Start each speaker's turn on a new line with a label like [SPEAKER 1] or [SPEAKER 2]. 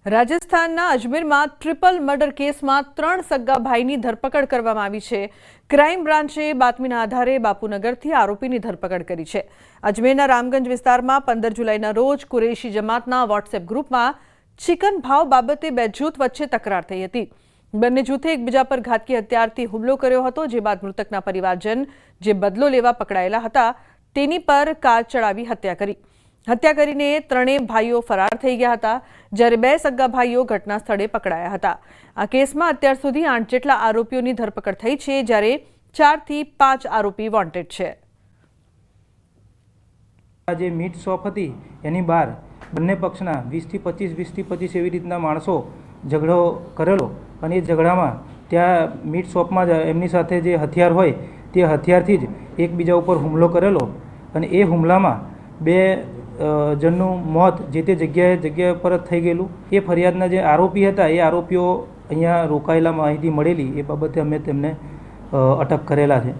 [SPEAKER 1] રાજસ્થાનના અજમેરમાં triple murder કેસમાં 3 સગા ભાઈની ધરપકડ કરવામાં આવી છે। ક્રાઇમ બ્રાન્ચે બાતમીના આધારે બાપુનગરથી આરોપીની ધરપકડ કરી છે। અજમેરના રામગંજ વિસ્તારમાં 15 જુલાઈના રોજ કુરેશી જમાતના વોટ્સએપ ગ્રુપમાં ચિકન ભાવ બાબતે બે જૂથ વચ્ચે તકરાર થઈ હતી। બંને જૂથે એકબીજા પર ઘાતકી હથિયારથી હુમલો કર્યો હતો, જે બાદ મૃતકના પરિવારજન જે બદલો લેવા પકડાયેલા હતા તેની પર કાર ચડાવી હત્યા કરી। હત્યા કરીને ત્રણેય ભાઈઓ ફરાર થઈ ગયા હતા, જ્યારે બે સગા ભાઈઓ ઘટના સ્થળે પકડાયા હતા। આ કેસમાં અત્યાર સુધી 8 જેટલા આરોપીઓની ધરપકડ થઈ છે, જ્યારે 4 થી 5 આરોપી વોન્ટેડ છે।
[SPEAKER 2] જે મીટ શોપ હતી એની બહાર બંને પક્ષના 20 થી 25 એવી રીતના માણસો ઝઘડો કરેલો અને એ ઝઘડામાં ત્યાં મીટ શોપમાં જ એમની સાથે જે હથિયાર હોય તે હથિયારથી જ એકબીજા ઉપર હુમલો કરેલો અને એ હુમલામાં બે જણનું મોત જે તે જગ્યા પર જ થઈ ગયેલું। એ ફરિયાદના જે આરોપી હતા એ આરોપીઓ અહીંયા રોકાયેલા માહિતી મળેલી એ બાબતે અમે તેમને અટક કરેલા છે।